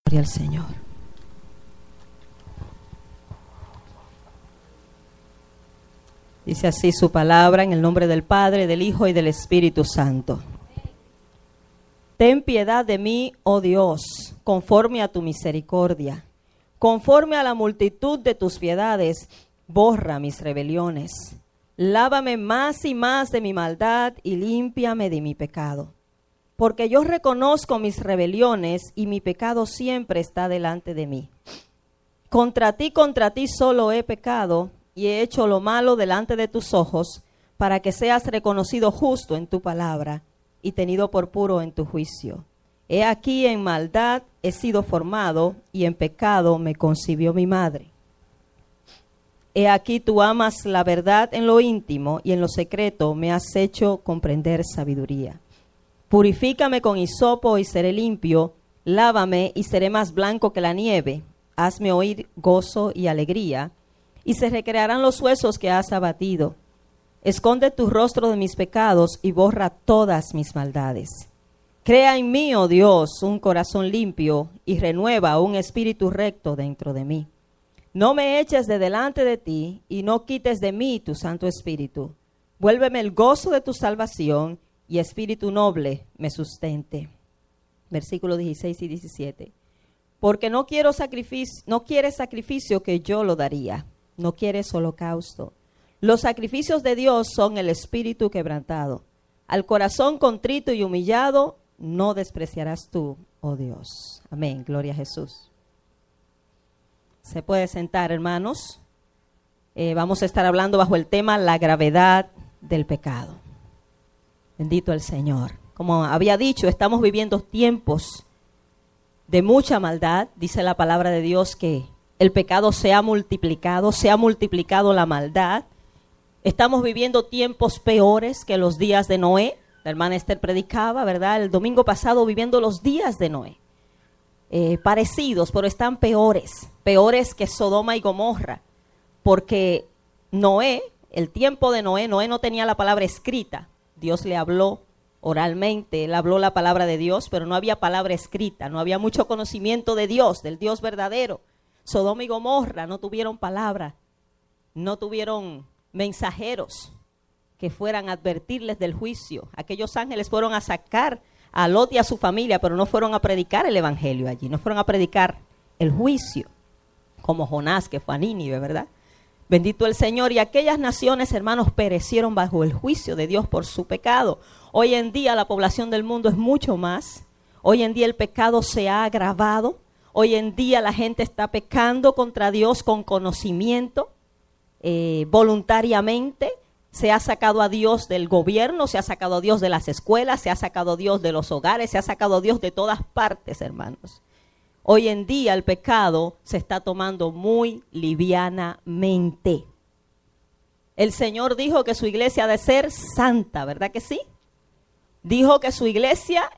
Gloria al Señor. Dice así su palabra en el nombre del Padre, del Hijo y del Espíritu Santo. Ten piedad de mí, oh Dios, conforme a tu misericordia. Conforme a la multitud de tus piedades, borra mis rebeliones. Lávame más y más de mi maldad y límpiame de mi pecado. Porque yo reconozco mis rebeliones y mi pecado siempre está delante de mí. Contra ti solo he pecado y he hecho lo malo delante de tus ojos, para que seas reconocido justo en tu palabra y tenido por puro en tu juicio. He aquí en maldad he sido formado y en pecado me concibió mi madre. He aquí tú amas la verdad en lo íntimo y en lo secreto me has hecho comprender sabiduría. Purifícame con hisopo y seré limpio, lávame y seré más blanco que la nieve. Hazme oír gozo y alegría, y se recrearán los huesos que has abatido. Esconde tu rostro de mis pecados y borra todas mis maldades. Crea en mí, oh Dios, un corazón limpio y renueva un espíritu recto dentro de mí. No me eches de delante de ti y no quites de mí tu Santo Espíritu. Vuélveme el gozo de tu salvación y espíritu noble me sustente. Versículos 16 y 17. Porque no quieres sacrificio que yo lo daría. No quieres holocausto. Los sacrificios de Dios son el espíritu quebrantado. Al corazón contrito y humillado no despreciarás tú, oh Dios. Amén. Gloria a Jesús. Se puede sentar, hermanos. Vamos a estar hablando bajo el tema la gravedad del pecado. Bendito el Señor. Como había dicho, estamos viviendo tiempos de mucha maldad. Dice la palabra de Dios que el pecado se ha multiplicado la maldad. Estamos viviendo tiempos peores que los días de Noé. La hermana Esther predicaba, ¿verdad? El domingo pasado viviendo los días de Noé. Parecidos, pero están peores que Sodoma y Gomorra. Porque Noé, el tiempo de Noé no tenía la palabra escrita. Dios le habló oralmente, él habló la palabra de Dios, pero no había palabra escrita, no había mucho conocimiento de Dios, del Dios verdadero. Sodoma y Gomorra no tuvieron palabra, no tuvieron mensajeros que fueran a advertirles del juicio. Aquellos ángeles fueron a sacar a Lot y a su familia, pero no fueron a predicar el evangelio allí, no fueron a predicar el juicio, como Jonás que fue a Nínive, ¿verdad? Bendito el Señor. Y aquellas naciones, hermanos, perecieron bajo el juicio de Dios por su pecado. Hoy en día la población del mundo es mucho más. Hoy en día el pecado se ha agravado. Hoy en día la gente está pecando contra Dios con conocimiento, voluntariamente. Se ha sacado a Dios del gobierno, se ha sacado a Dios de las escuelas, se ha sacado a Dios de los hogares, se ha sacado a Dios de todas partes, hermanos. Hoy en día el pecado se está tomando muy livianamente. El Señor dijo que su iglesia ha de ser santa, ¿verdad que sí? Dijo que su iglesia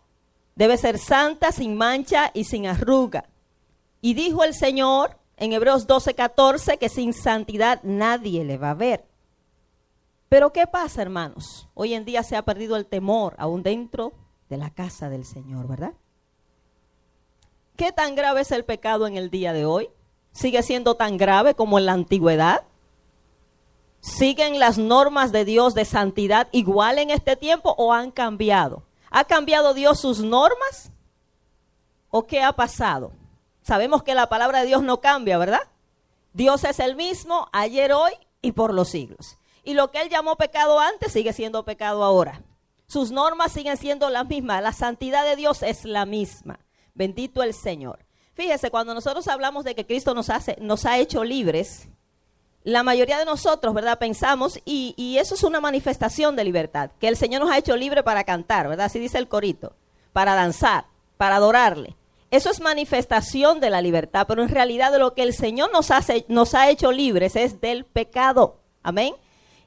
debe ser santa, sin mancha y sin arruga. Y dijo el Señor en Hebreos 12:14 que sin santidad nadie le va a ver. Pero ¿qué pasa, hermanos? Hoy en día se ha perdido el temor aún dentro de la casa del Señor, ¿verdad? ¿Qué tan grave es el pecado en el día de hoy? ¿Sigue siendo tan grave como en la antigüedad? ¿Siguen las normas de Dios de santidad igual en este tiempo o han cambiado? ¿Ha cambiado Dios sus normas? ¿O qué ha pasado? Sabemos que la palabra de Dios no cambia, ¿verdad? Dios es el mismo ayer, hoy y por los siglos. Y lo que Él llamó pecado antes sigue siendo pecado ahora. Sus normas siguen siendo las mismas. La santidad de Dios es la misma. Bendito el Señor. Fíjese, cuando nosotros hablamos de que Cristo nos ha hecho libres, la mayoría de nosotros, ¿verdad? Pensamos, y eso es una manifestación de libertad, que el Señor nos ha hecho libre para cantar, ¿verdad? Así dice el corito, para danzar, para adorarle. Eso es manifestación de la libertad, pero en realidad de lo que el Señor nos ha hecho libres es del pecado. Amén.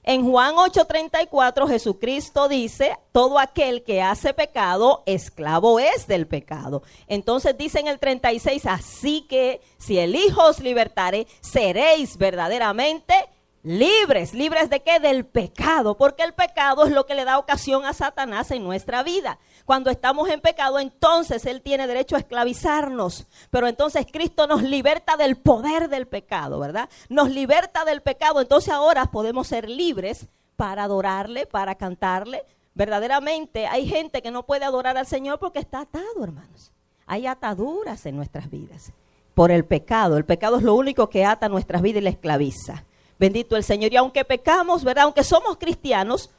En Juan 8:34 Jesucristo dice, todo aquel que hace pecado, esclavo es del pecado. Entonces dice en el 36, así que si el Hijo os libertare, seréis verdaderamente Libres. ¿Libres de qué? Del pecado, porque el pecado es lo que le da ocasión a Satanás en nuestra vida. Cuando estamos en pecado, entonces él tiene derecho a esclavizarnos, pero entonces Cristo nos liberta del poder del pecado, ¿verdad? Nos liberta del pecado, entonces ahora podemos ser libres para adorarle, para cantarle. Verdaderamente hay gente que no puede adorar al Señor porque está atado, hermanos. Hay ataduras en nuestras vidas por el pecado. El pecado es lo único que ata nuestras vidas y la esclaviza. Bendito el Señor. Y aunque pecamos, ¿verdad? Aunque somos cristianos,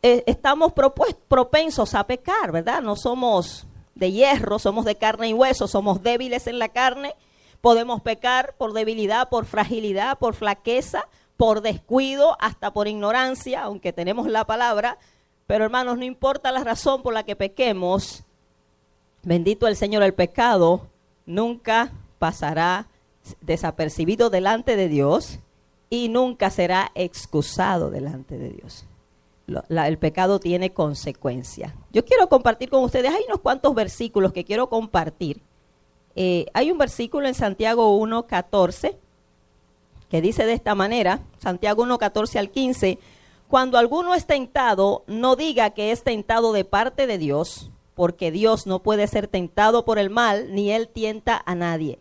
estamos propensos a pecar, ¿verdad? No somos de hierro, somos de carne y hueso, somos débiles en la carne. Podemos pecar por debilidad, por fragilidad, por flaqueza, por descuido, hasta por ignorancia, aunque tenemos la palabra. Pero hermanos, no importa la razón por la que pequemos, bendito el Señor, el pecado nunca pasará desapercibido delante de Dios y nunca será excusado delante de Dios. El pecado tiene consecuencias. Yo quiero compartir con ustedes, hay unos cuantos versículos que quiero compartir. Hay un versículo en Santiago 1:14 que dice de esta manera, Santiago 1:14 al 15, cuando alguno es tentado, no diga que es tentado de parte de Dios, porque Dios no puede ser tentado por el mal, ni él tienta a nadie,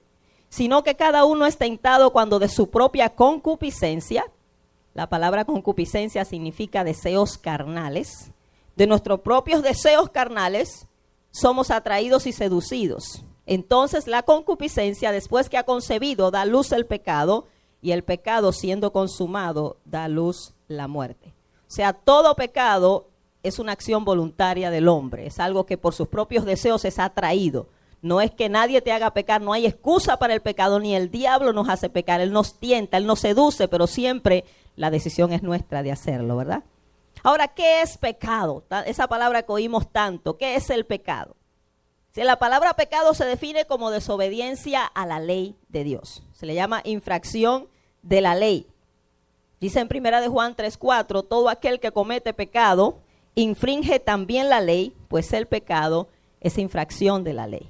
sino que cada uno es tentado cuando de su propia concupiscencia, la palabra concupiscencia significa deseos carnales, de nuestros propios deseos carnales somos atraídos y seducidos. Entonces la concupiscencia, después que ha concebido, da luz el pecado, y el pecado siendo consumado da luz la muerte. O sea, todo pecado es una acción voluntaria del hombre, es algo que por sus propios deseos es atraído. No es que nadie te haga pecar, no hay excusa para el pecado, ni el diablo nos hace pecar, él nos tienta, él nos seduce, pero siempre la decisión es nuestra de hacerlo, ¿verdad? Ahora, ¿qué es pecado? Esa palabra que oímos tanto, ¿qué es el pecado? Si la palabra pecado se define como desobediencia a la ley de Dios, se le llama infracción de la ley. Dice en 1 de Juan 3:4, todo aquel que comete pecado infringe también la ley, pues el pecado es infracción de la ley.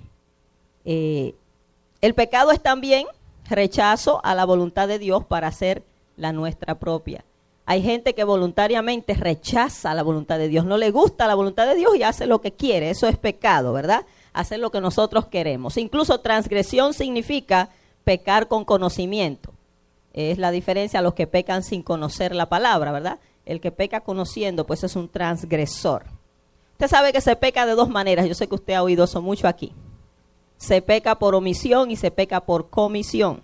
El pecado es también rechazo a la voluntad de Dios para hacer la nuestra propia. Hay gente que voluntariamente rechaza la voluntad de Dios, no le gusta la voluntad de Dios y hace lo que quiere, eso es pecado, ¿verdad? Hacer lo que nosotros queremos. Incluso transgresión significa pecar con conocimiento. Es la diferencia a los que pecan sin conocer la palabra, ¿verdad? El que peca conociendo, pues es un transgresor. Usted sabe que se peca de dos maneras, yo sé que usted ha oído eso mucho aquí. Se peca por omisión y se peca por comisión.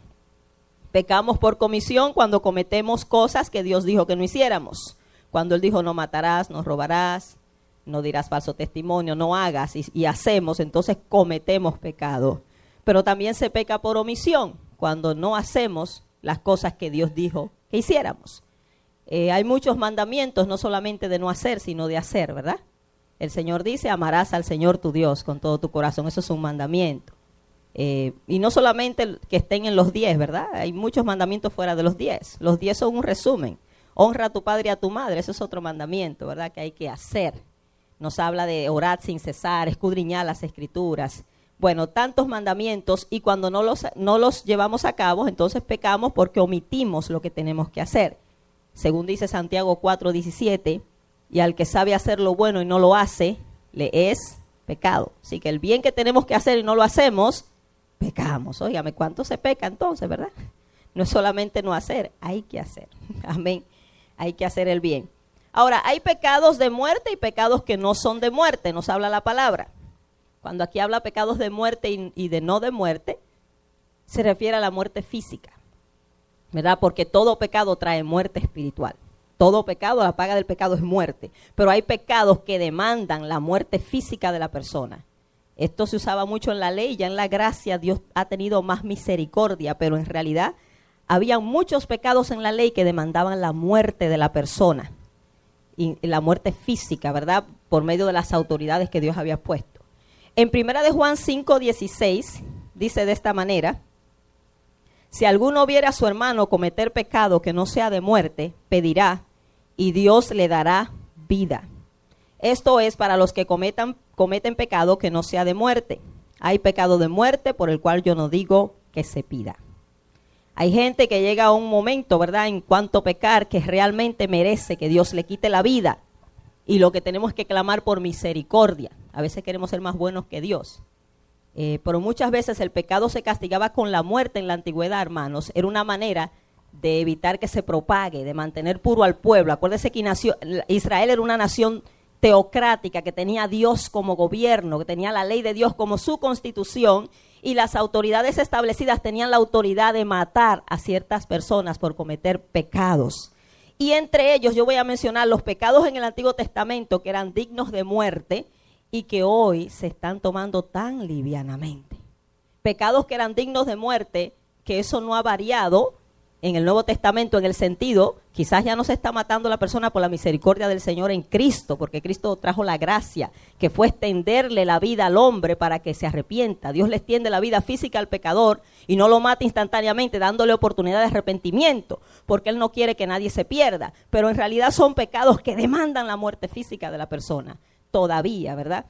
Pecamos por comisión cuando cometemos cosas que Dios dijo que no hiciéramos. Cuando Él dijo no matarás, no robarás, no dirás falso testimonio, no hagas y hacemos, entonces cometemos pecado. Pero también se peca por omisión cuando no hacemos las cosas que Dios dijo que hiciéramos. Hay muchos mandamientos, no solamente de no hacer, sino de hacer, ¿verdad? El Señor dice, amarás al Señor tu Dios con todo tu corazón. Eso es un mandamiento. Y no solamente que estén en los 10, ¿verdad? Hay muchos mandamientos fuera de los 10. Los 10 son un resumen. Honra a tu padre y a tu madre. Eso es otro mandamiento, ¿verdad? Que hay que hacer. Nos habla de orar sin cesar, escudriñar las escrituras. Bueno, tantos mandamientos, y cuando no los llevamos a cabo, entonces pecamos porque omitimos lo que tenemos que hacer. Según dice Santiago 4:17, y al que sabe hacer lo bueno y no lo hace, le es pecado. Así que el bien que tenemos que hacer y no lo hacemos, pecamos. Óigame, ¿cuánto se peca entonces, verdad? No es solamente no hacer, hay que hacer. Amén. Hay que hacer el bien. Ahora, hay pecados de muerte y pecados que no son de muerte, nos habla la palabra. Cuando aquí habla pecados de muerte y de no de muerte, se refiere a la muerte física, ¿verdad? Porque todo pecado trae muerte espiritual. Todo pecado, la paga del pecado es muerte. Pero hay pecados que demandan la muerte física de la persona. Esto se usaba mucho en la ley, ya en la gracia Dios ha tenido más misericordia, pero en realidad había muchos pecados en la ley que demandaban la muerte de la persona. Y la muerte física, ¿verdad? Por medio de las autoridades que Dios había puesto. En 1 de Juan 5:16 dice de esta manera, si alguno viera a su hermano cometer pecado que no sea de muerte, pedirá y Dios le dará vida. Esto es para los que cometen pecado que no sea de muerte. Hay pecado de muerte por el cual yo no digo que se pida. Hay gente que llega a un momento, ¿verdad?, en cuanto a pecar, que realmente merece que Dios le quite la vida. Y lo que tenemos que clamar por misericordia. A veces queremos ser más buenos que Dios. Pero muchas veces el pecado se castigaba con la muerte en la antigüedad, hermanos. Era una manera de evitar que se propague, de mantener puro al pueblo. Acuérdense que Israel era una nación teocrática, que tenía a Dios como gobierno, que tenía la ley de Dios como su constitución, y las autoridades establecidas tenían la autoridad de matar a ciertas personas por cometer pecados. Y entre ellos yo voy a mencionar los pecados en el Antiguo Testamento que eran dignos de muerte y que hoy se están tomando tan livianamente. Pecados que eran dignos de muerte, que eso no ha variado en el Nuevo Testamento en el sentido, quizás ya no se está matando la persona por la misericordia del Señor en Cristo, porque Cristo trajo la gracia, que fue extenderle la vida al hombre para que se arrepienta. Dios le extiende la vida física al pecador y no lo mata instantáneamente, dándole oportunidad de arrepentimiento, porque Él no quiere que nadie se pierda. Pero en realidad son pecados que demandan la muerte física de la persona, todavía, ¿verdad?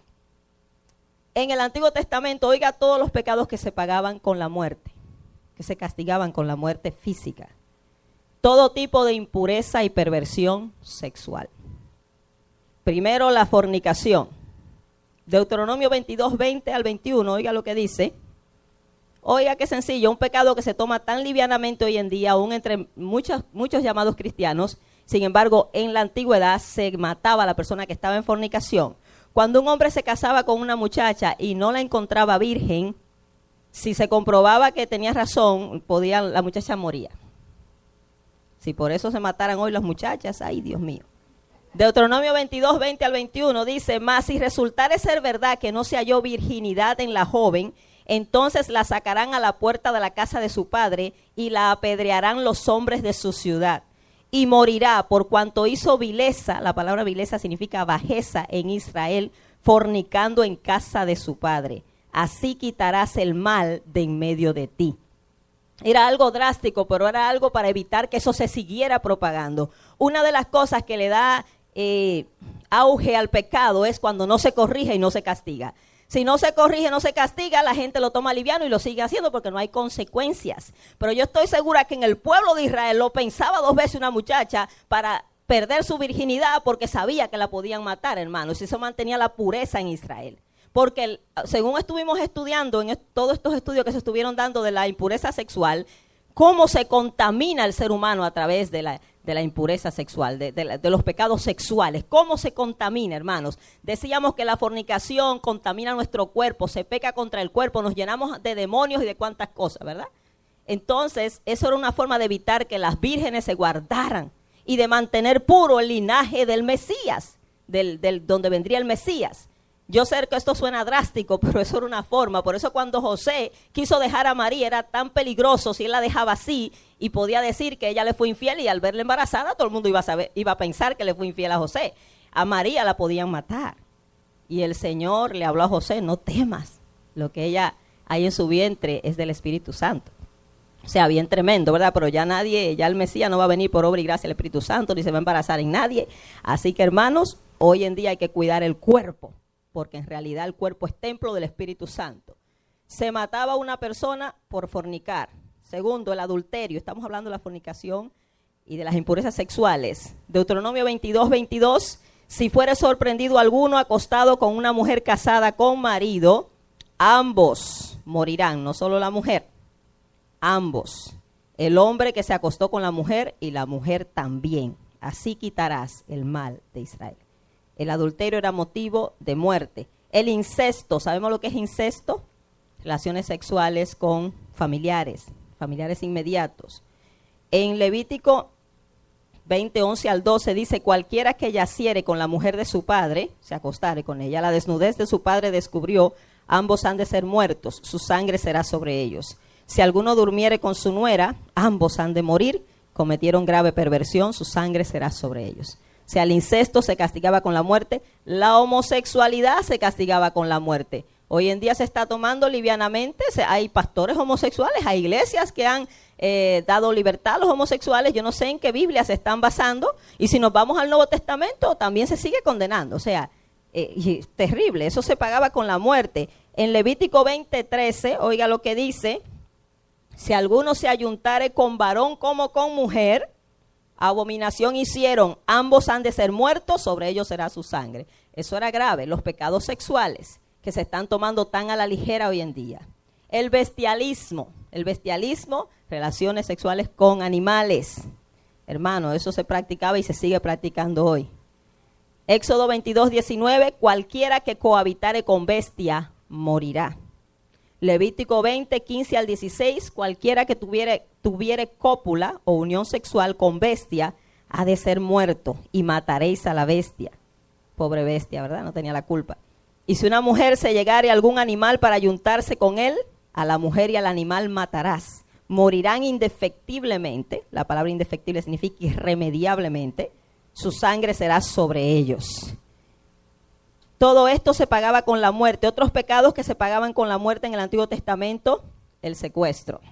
En el Antiguo Testamento, oiga todos los pecados que se pagaban con la muerte, que se castigaban con la muerte física. Todo tipo de impureza y perversión sexual. Primero, la fornicación. Deuteronomio 22, 20 al 21, oiga lo que dice. Oiga qué sencillo, un pecado que se toma tan livianamente hoy en día, aún entre muchos llamados cristianos. Sin embargo, en la antigüedad se mataba a la persona que estaba en fornicación. Cuando un hombre se casaba con una muchacha y no la encontraba virgen, si se comprobaba que tenía razón, la muchacha moría. Si por eso se mataran hoy las muchachas, ay Dios mío. Deuteronomio 22, 20 al 21 dice, mas si resultare ser verdad que no se halló virginidad en la joven, entonces la sacarán a la puerta de la casa de su padre y la apedrearán los hombres de su ciudad. Y morirá por cuanto hizo vileza, la palabra vileza significa bajeza en Israel, fornicando en casa de su padre. Así quitarás el mal de en medio de ti. Era algo drástico, pero era algo para evitar que eso se siguiera propagando. Una de las cosas que le da auge al pecado es cuando no se corrige y no se castiga. Si no se corrige, no se castiga, la gente lo toma liviano y lo sigue haciendo porque no hay consecuencias. Pero yo estoy segura que en el pueblo de Israel lo pensaba 2 veces una muchacha para perder su virginidad porque sabía que la podían matar, hermanos. Y eso mantenía la pureza en Israel. Porque según estuvimos estudiando en todos estos estudios que se estuvieron dando de la impureza sexual, cómo se contamina el ser humano a través de la impureza sexual, de los pecados sexuales, cómo se contamina, hermanos. Decíamos que la fornicación contamina nuestro cuerpo, se peca contra el cuerpo, nos llenamos de demonios y de cuantas cosas, ¿verdad? Entonces, eso era una forma de evitar que las vírgenes se guardaran y de mantener puro el linaje del Mesías, donde vendría el Mesías. Yo sé que esto suena drástico, pero eso era una forma. Por eso cuando José quiso dejar a María era tan peligroso si él la dejaba así y podía decir que ella le fue infiel y al verla embarazada todo el mundo iba a pensar que le fue infiel a José. A María la podían matar. Y el Señor le habló a José, no temas, lo que ella hay en su vientre es del Espíritu Santo. O sea, bien tremendo, ¿verdad? Pero ya el Mesías no va a venir por obra y gracia del Espíritu Santo, ni se va a embarazar en nadie. Así que, hermanos, hoy en día hay que cuidar el cuerpo, porque en realidad el cuerpo es templo del Espíritu Santo. Se mataba a una persona por fornicar. Segundo, el adulterio. Estamos hablando de la fornicación y de las impurezas sexuales. Deuteronomio 22, 22. Si fuere sorprendido alguno acostado con una mujer casada con marido, ambos morirán, no solo la mujer, ambos. El hombre que se acostó con la mujer y la mujer también. Así quitarás el mal de Israel. El adulterio era motivo de muerte. El incesto, ¿sabemos lo que es incesto? Relaciones sexuales con familiares inmediatos. En Levítico 20, 11 al 12 dice, cualquiera que yaciere con la mujer de su padre, se acostare con ella, la desnudez de su padre descubrió, ambos han de ser muertos, su sangre será sobre ellos. Si alguno durmiere con su nuera, ambos han de morir, cometieron grave perversión, su sangre será sobre ellos. O sea, el incesto se castigaba con la muerte, la homosexualidad se castigaba con la muerte. Hoy en día se está tomando livianamente, hay pastores homosexuales, hay iglesias que han dado libertad a los homosexuales. Yo no sé en qué Biblia se están basando, y si nos vamos al Nuevo Testamento también se sigue condenando. O sea, terrible, eso se pagaba con la muerte. En Levítico 20, 13, oiga lo que dice, Si alguno se ayuntare con varón como con mujer, abominación hicieron, ambos han de ser muertos, sobre ellos será su sangre. Eso era grave, los pecados sexuales que se están tomando tan a la ligera hoy en día. El bestialismo, relaciones sexuales con animales. Hermano, eso se practicaba y se sigue practicando hoy. Éxodo 22:19, cualquiera que cohabitare con bestia morirá. Levítico 20:15 al 16, cualquiera que tuviere cópula o unión sexual con bestia ha de ser muerto y mataréis a la bestia. Pobre bestia, ¿verdad? No tenía la culpa. Y si una mujer se llegare a algún animal para ayuntarse con él, a la mujer y al animal matarás. Morirán indefectiblemente, la palabra indefectible significa irremediablemente, su sangre será sobre ellos. Todo esto se pagaba con la muerte. Otros pecados que se pagaban con la muerte en el Antiguo Testamento, el secuestro.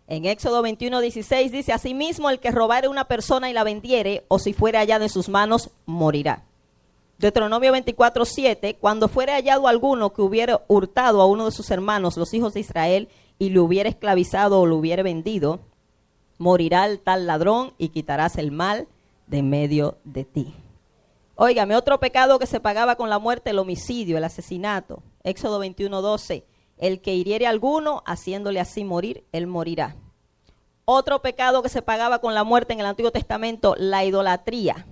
En Éxodo 21:16 dice, asimismo el que robare una persona y la vendiere, o si fuere hallado en sus manos, morirá. Deuteronomio 24:7, cuando fuere hallado alguno que hubiera hurtado a uno de sus hermanos, los hijos de Israel, y lo hubiera esclavizado o lo hubiera vendido, morirá el tal ladrón y quitarás el mal de en medio de ti. Óigame, otro pecado que se pagaba con la muerte, el homicidio, el asesinato. Éxodo 21:12, el que hiriere a alguno, haciéndole así morir, él morirá. Otro pecado que se pagaba con la muerte en el Antiguo Testamento, la idolatría.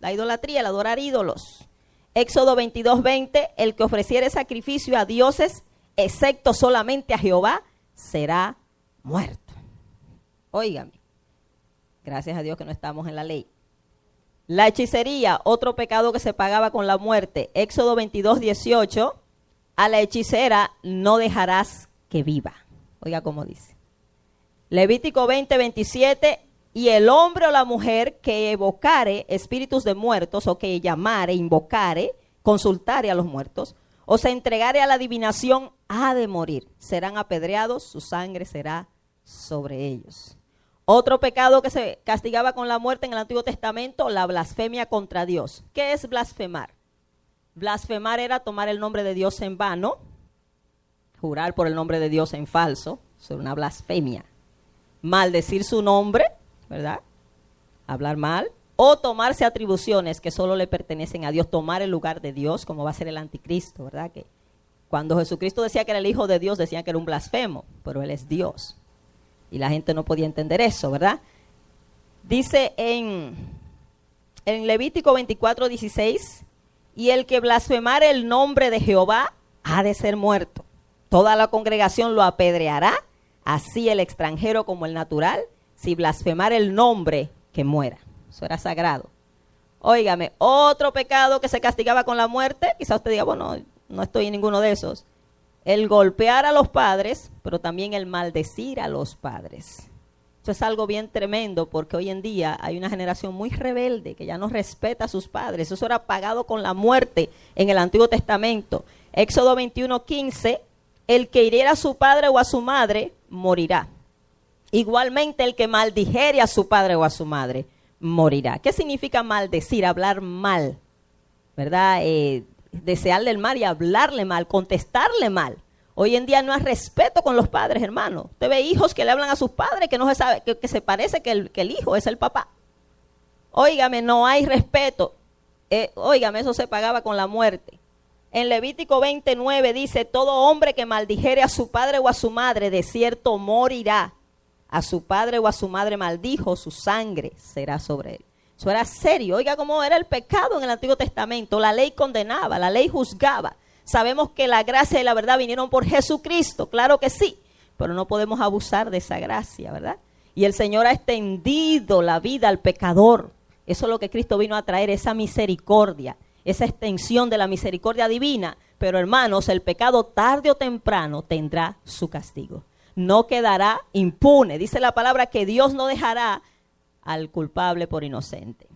El adorar ídolos. Éxodo 22:20, el que ofreciere sacrificio a dioses, excepto solamente a Jehová, será muerto. Óigame, gracias a Dios que no estamos en la ley. La hechicería, otro pecado que se pagaba con la muerte. Éxodo 22:18, a la hechicera no dejarás que viva. Oiga cómo dice. Levítico 20:27, y el hombre o la mujer que evocare espíritus de muertos, o que llamare, invocare, consultare a los muertos, o se entregare a la adivinación, ha de morir. Serán apedreados, su sangre será sobre ellos. Otro pecado que se castigaba con la muerte en el Antiguo Testamento, la blasfemia contra Dios. ¿Qué es blasfemar? Blasfemar era tomar el nombre de Dios en vano, jurar por el nombre de Dios en falso, eso era una blasfemia. Maldecir su nombre, ¿verdad? Hablar mal, o tomarse atribuciones que solo le pertenecen a Dios, tomar el lugar de Dios, como va a ser el anticristo, ¿verdad? Que cuando Jesucristo decía que era el Hijo de Dios, decían que era un blasfemo, pero Él es Dios. Y la gente no podía entender eso, ¿verdad? Dice en Levítico 24:16, y el que blasfemare el nombre de Jehová ha de ser muerto. Toda la congregación lo apedreará, así el extranjero como el natural, si blasfemare el nombre, que muera. Eso era sagrado. Óigame, otro pecado que se castigaba con la muerte, quizá usted diga, bueno, no estoy en ninguno de esos. El golpear a los padres, pero también el maldecir a los padres. Eso es algo bien tremendo, porque hoy en día hay una generación muy rebelde que ya no respeta a sus padres. Eso era pagado con la muerte en el Antiguo Testamento. Éxodo 21:15, el que hiriera a su padre o a su madre, morirá. Igualmente el que maldijere a su padre o a su madre, morirá. ¿Qué significa maldecir? Hablar mal, ¿verdad? Desearle el mal y hablarle mal, contestarle mal. Hoy en día no hay respeto con los padres, hermano. Usted ve hijos que le hablan a sus padres que no se sabe, que se parece que el hijo es el papá. Óigame, no hay respeto. Óigame, eso se pagaba con la muerte. En Levítico 29 dice, todo hombre que maldijere a su padre o a su madre, de cierto morirá. A su padre o a su madre maldijo, su sangre será sobre él. Eso era serio. Oiga cómo era el pecado en el Antiguo Testamento. La ley condenaba, la ley juzgaba. Sabemos que la gracia y la verdad vinieron por Jesucristo, claro que sí, pero no podemos abusar de esa gracia, ¿verdad? Y el Señor ha extendido la vida al pecador. Eso es lo que Cristo vino a traer, esa misericordia, esa extensión de la misericordia divina. Pero hermanos, el pecado tarde o temprano tendrá su castigo. No quedará impune. Dice la palabra que Dios no dejará al culpable por inocente.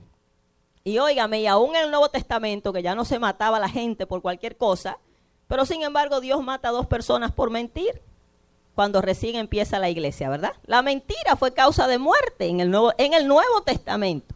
Y óigame, y aún en el Nuevo Testamento, que ya no se mataba a la gente por cualquier cosa, pero sin embargo Dios mata a 2 personas por mentir, cuando recién empieza la iglesia, ¿verdad? La mentira fue causa de muerte en el Nuevo Testamento.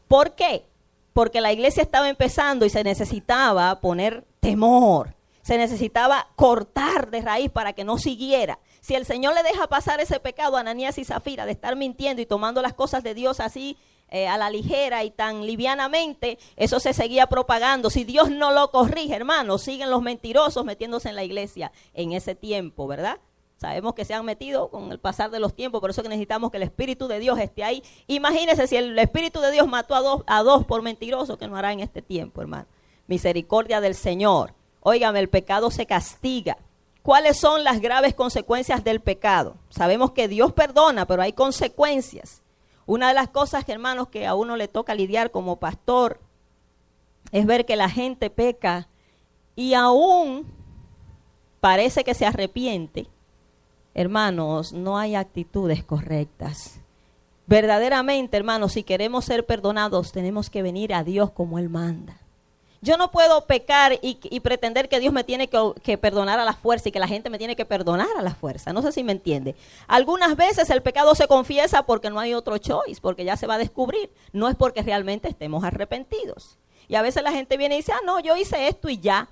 ¿Por qué? Porque la iglesia estaba empezando y se necesitaba poner temor, se necesitaba cortar de raíz para que no siguiera. Si el Señor le deja pasar ese pecado a Ananías y Zafira de estar mintiendo y tomando las cosas de Dios así a la ligera y tan livianamente, eso se seguía propagando. Si Dios no lo corrige, hermanos, siguen los mentirosos metiéndose en la iglesia en ese tiempo, ¿verdad? Sabemos que se han metido con el pasar de los tiempos, por eso que necesitamos que el Espíritu de Dios esté ahí. Imagínense si el Espíritu de Dios mató a dos por mentirosos, ¿qué no hará en este tiempo, hermano? Misericordia del Señor. Óigame, el pecado se castiga. ¿Cuáles son las graves consecuencias del pecado? Sabemos que Dios perdona, pero hay consecuencias. Una de las cosas, hermanos, que a uno le toca lidiar como pastor es ver que la gente peca y aún parece que se arrepiente. Hermanos, no hay actitudes correctas. Verdaderamente, hermanos, si queremos ser perdonados, tenemos que venir a Dios como Él manda. Yo no puedo pecar y pretender que Dios me tiene que perdonar a la fuerza y que la gente me tiene que perdonar a la fuerza. No sé si me entiende. Algunas veces el pecado se confiesa porque no hay otro choice, porque ya se va a descubrir. No es porque realmente estemos arrepentidos. Y a veces la gente viene y dice, no, yo hice esto y ya.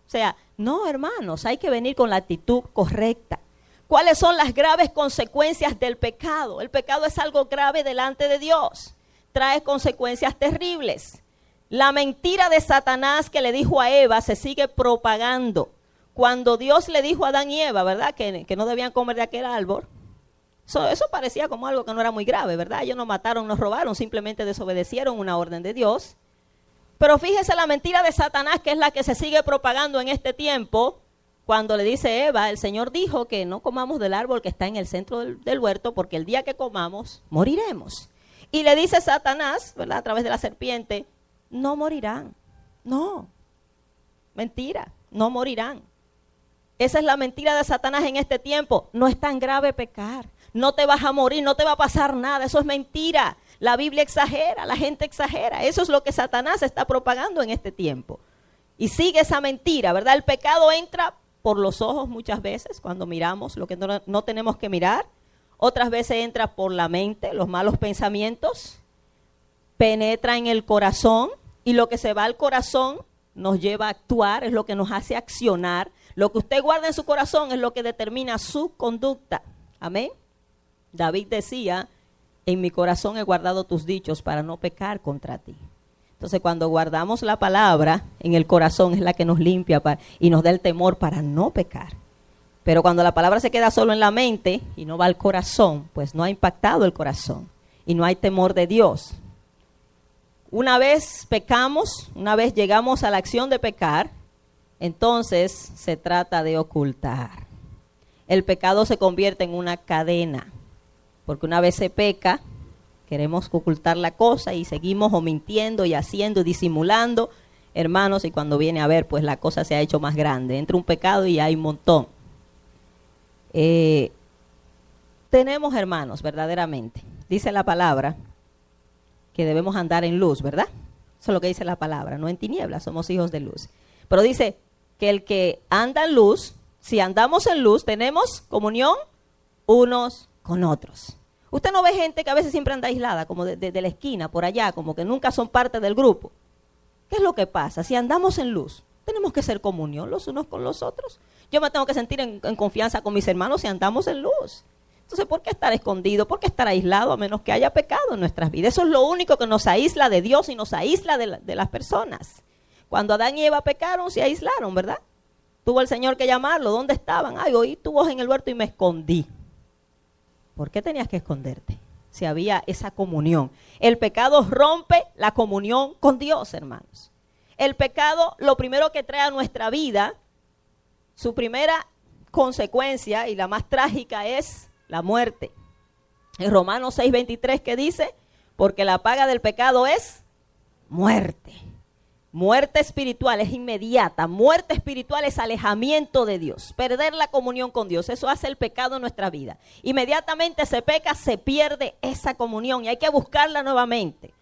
O sea, no, hermanos, hay que venir con la actitud correcta. ¿Cuáles son las graves consecuencias del pecado? El pecado es algo grave delante de Dios. Trae consecuencias terribles. La mentira de Satanás que le dijo a Eva se sigue propagando. Cuando Dios le dijo a Adán y Eva, ¿verdad? Que no debían comer de aquel árbol. Eso parecía como algo que no era muy grave, ¿verdad? Ellos no mataron, no robaron, simplemente desobedecieron una orden de Dios. Pero fíjese la mentira de Satanás, que es la que se sigue propagando en este tiempo. Cuando le dice Eva, el Señor dijo que no comamos del árbol que está en el centro del huerto, porque el día que comamos, moriremos. Y le dice Satanás, ¿verdad? A través de la serpiente, no morirán. No, mentira, no morirán. Esa es la mentira de Satanás en este tiempo. No es tan grave pecar. No te vas a morir, no te va a pasar nada. Eso es mentira. La Biblia exagera, la gente exagera. Eso es lo que Satanás está propagando en este tiempo. Y sigue esa mentira, ¿verdad? El pecado entra por los ojos muchas veces, cuando miramos lo que no tenemos que mirar. Otras veces entra por la mente, los malos pensamientos. Penetra en el corazón y lo que se va al corazón nos lleva a actuar, es lo que nos hace accionar. Lo que usted guarda en su corazón es lo que determina su conducta. Amén. David decía, en mi corazón he guardado tus dichos para no pecar contra ti. Entonces cuando guardamos la palabra en el corazón es la que nos limpia y nos da el temor para no pecar. Pero cuando la palabra se queda solo en la mente y no va al corazón, pues no ha impactado el corazón y no hay temor de Dios. Una vez pecamos, una vez llegamos a la acción de pecar, entonces se trata de ocultar. El pecado se convierte en una cadena, porque una vez se peca, queremos ocultar la cosa y seguimos o mintiendo y haciendo, disimulando, hermanos, y cuando viene a ver, pues la cosa se ha hecho más grande. Entra un pecado y hay un montón. Tenemos, hermanos, verdaderamente, dice la palabra, que debemos andar en luz, ¿verdad? Eso es lo que dice la palabra, no en tinieblas, somos hijos de luz. Pero dice que el que anda en luz, si andamos en luz, tenemos comunión unos con otros. Usted no ve gente que a veces siempre anda aislada, como de la esquina, por allá, como que nunca son parte del grupo. ¿Qué es lo que pasa? Si andamos en luz, tenemos que ser comunión los unos con los otros. Yo me tengo que sentir en confianza con mis hermanos si andamos en luz. Entonces, ¿por qué estar escondido? ¿Por qué estar aislado a menos que haya pecado en nuestras vidas? Eso es lo único que nos aísla de Dios y nos aísla de las personas. Cuando Adán y Eva pecaron, se aislaron, ¿verdad? Tuvo el Señor que llamarlo. ¿Dónde estaban? Ay, oí tu voz en el huerto y me escondí. ¿Por qué tenías que esconderte? Si había esa comunión. El pecado rompe la comunión con Dios, hermanos. El pecado, lo primero que trae a nuestra vida, su primera consecuencia y la más trágica es la muerte. En Romanos 6:23 que dice, porque la paga del pecado es muerte. Muerte espiritual es inmediata. Muerte espiritual es alejamiento de Dios. Perder la comunión con Dios. Eso hace el pecado en nuestra vida. Inmediatamente se peca, se pierde esa comunión y hay que buscarla nuevamente.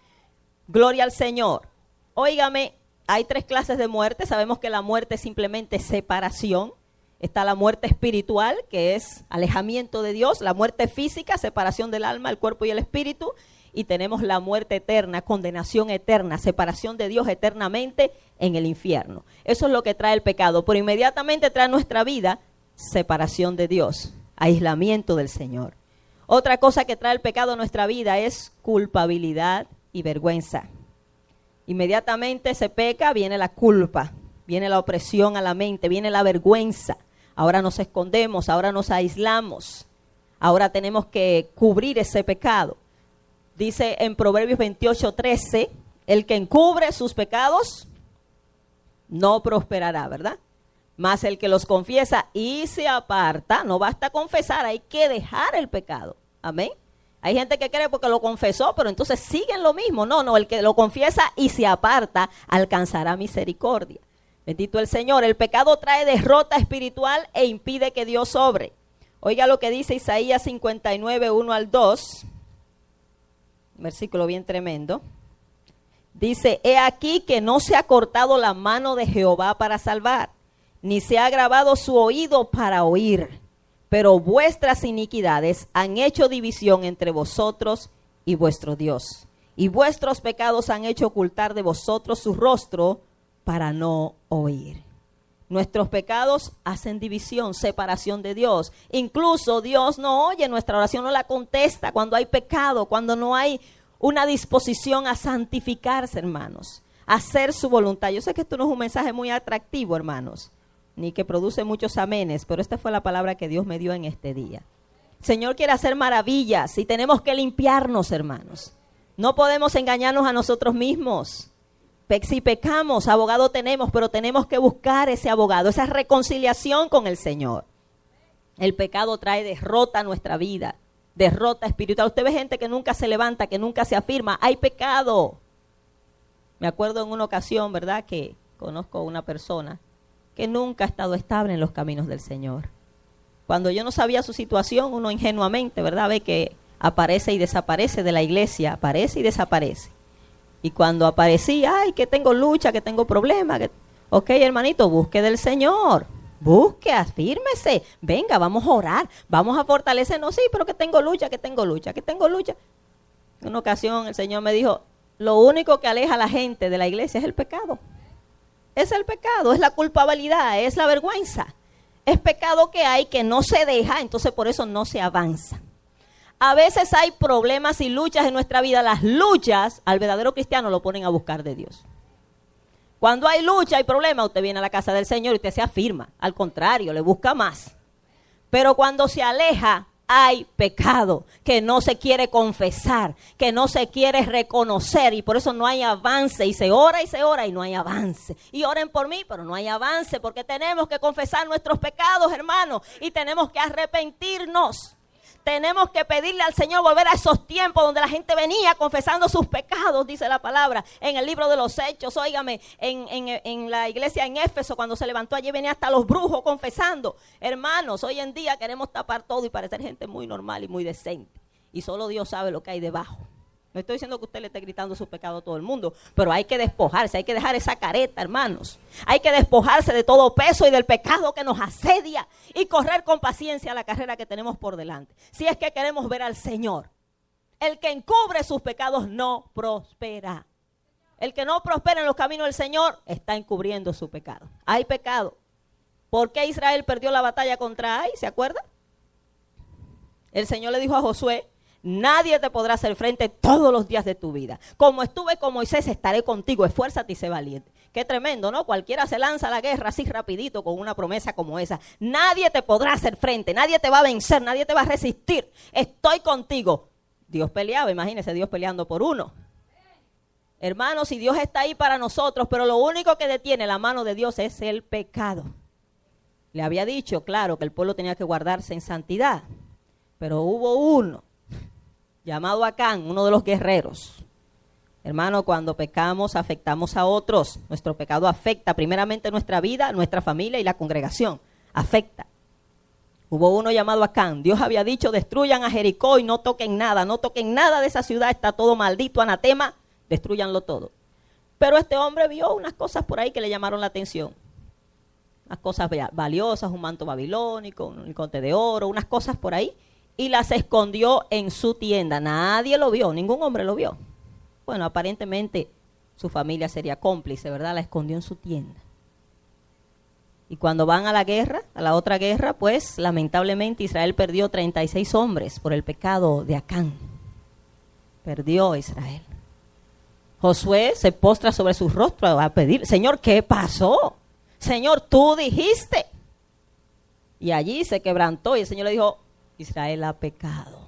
Gloria al Señor. Óigame, hay 3 clases de muerte. Sabemos que la muerte es simplemente separación. Está la muerte espiritual, que es alejamiento de Dios. La muerte física, separación del alma, el cuerpo y el espíritu. Y tenemos la muerte eterna, condenación eterna, separación de Dios eternamente en el infierno. Eso es lo que trae el pecado. Pero inmediatamente trae a nuestra vida separación de Dios. aislamiento del Señor. Otra cosa que trae el pecado a nuestra vida es culpabilidad y vergüenza. Inmediatamente se peca, viene la culpa, viene la opresión a la mente, viene la vergüenza. Ahora nos escondemos, ahora nos aislamos, ahora tenemos que cubrir ese pecado. Dice en Proverbios 28:13, el que encubre sus pecados no prosperará, ¿verdad? Mas el que los confiesa y se aparta, no basta confesar, hay que dejar el pecado. Amén. Hay gente que cree porque lo confesó, pero entonces siguen lo mismo. No, el que lo confiesa y se aparta alcanzará misericordia. Bendito el Señor. El pecado trae derrota espiritual e impide que Dios obre. Oiga lo que dice Isaías 59, 1 al 2. Versículo bien tremendo. Dice, he aquí que no se ha cortado la mano de Jehová para salvar, ni se ha agravado su oído para oír. Pero vuestras iniquidades han hecho división entre vosotros y vuestro Dios. Y vuestros pecados han hecho ocultar de vosotros su rostro para no oír. Nuestros pecados hacen división, separación de Dios. Incluso Dios no oye nuestra oración, no la contesta cuando hay pecado, cuando no hay una disposición a santificarse, hermanos, a hacer su voluntad. Yo sé que esto no es un mensaje muy atractivo, hermanos, ni que produce muchos amenes, pero esta fue la palabra que Dios me dio en este día. El Señor quiere hacer maravillas y tenemos que limpiarnos, hermanos. No podemos engañarnos a nosotros mismos. Si pecamos, abogado tenemos, pero tenemos que buscar ese abogado, esa reconciliación con el Señor. El pecado trae derrota a nuestra vida, derrota espiritual. Usted ve gente que nunca se levanta, que nunca se afirma. Hay pecado. Me acuerdo en una ocasión, ¿verdad?, que conozco a una persona que nunca ha estado estable en los caminos del Señor. Cuando yo no sabía su situación, uno ingenuamente, ¿verdad?, ve que aparece y desaparece de la iglesia, aparece y desaparece. Y cuando aparecía, ay, que tengo lucha, que tengo problemas. Ok, hermanito, busque del Señor. Busque, afírmese. Venga, vamos a orar, vamos a fortalecernos. Sí, pero que tengo lucha, que tengo lucha, que tengo lucha. En una ocasión el Señor me dijo, lo único que aleja a la gente de la iglesia es el pecado. Es el pecado, es la culpabilidad, es la vergüenza. Es pecado que hay que no se deja, entonces por eso no se avanza. A veces hay problemas y luchas en nuestra vida. Las luchas al verdadero cristiano lo ponen a buscar de Dios. Cuando hay lucha, hay problema, usted viene a la casa del Señor y usted se afirma. Al contrario, le busca más. Pero cuando se aleja, hay pecado que no se quiere confesar, que no se quiere reconocer, y por eso no hay avance. Y se ora y no hay avance. Y oren por mí, pero no hay avance, porque tenemos que confesar nuestros pecados, hermanos, y tenemos que arrepentirnos. Tenemos que pedirle al Señor volver a esos tiempos donde la gente venía confesando sus pecados, dice la palabra, en el libro de los Hechos. Óigame, en la iglesia en Éfeso, cuando se levantó allí, venía hasta los brujos confesando. Hermanos, hoy en día queremos tapar todo y parecer gente muy normal y muy decente. Y solo Dios sabe lo que hay debajo. No estoy diciendo que usted le esté gritando su pecado a todo el mundo, pero hay que despojarse, hay que dejar esa careta, hermanos. Hay que despojarse de todo peso y del pecado que nos asedia y correr con paciencia la carrera que tenemos por delante. Si es que queremos ver al Señor. El que encubre sus pecados no prospera. El que no prospera en los caminos del Señor está encubriendo su pecado. Hay pecado. ¿Por qué Israel perdió la batalla contra Ai? ¿Se acuerda? El Señor le dijo a Josué, nadie te podrá hacer frente todos los días de tu vida. Como estuve con Moisés, estaré contigo. Esfuérzate y sé valiente. Qué tremendo, ¿no? Cualquiera se lanza a la guerra así rapidito con una promesa como esa. Nadie te podrá hacer frente, nadie te va a vencer, nadie te va a resistir. Estoy contigo. Dios peleaba, imagínese Dios peleando por uno. Hermanos, si Dios está ahí para nosotros, pero lo único que detiene la mano de Dios es el pecado. Le había dicho, claro, que el pueblo tenía que guardarse en santidad. Pero hubo uno llamado Acán, uno de los guerreros. Hermano, cuando pecamos, afectamos a otros. Nuestro pecado afecta primeramente nuestra vida, nuestra familia y la congregación. Afecta. Hubo uno llamado Acán. Dios había dicho, destruyan a Jericó y no toquen nada de esa ciudad, está todo maldito, anatema, destruyanlo todo. Pero este hombre vio unas cosas por ahí que le llamaron la atención. Unas cosas valiosas, un manto babilónico, un lingote de oro, unas cosas por ahí. Y las escondió en su tienda. Nadie lo vio, ningún hombre lo vio. Bueno, aparentemente su familia sería cómplice, ¿verdad? La escondió en su tienda. Y cuando van a la guerra, a la otra guerra, pues lamentablemente Israel perdió 36 hombres por el pecado de Acán. Perdió Israel. Josué se postra sobre su rostro a pedir, Señor, ¿qué pasó? Señor, tú dijiste. Y allí se quebrantó y el Señor le dijo, Israel ha pecado.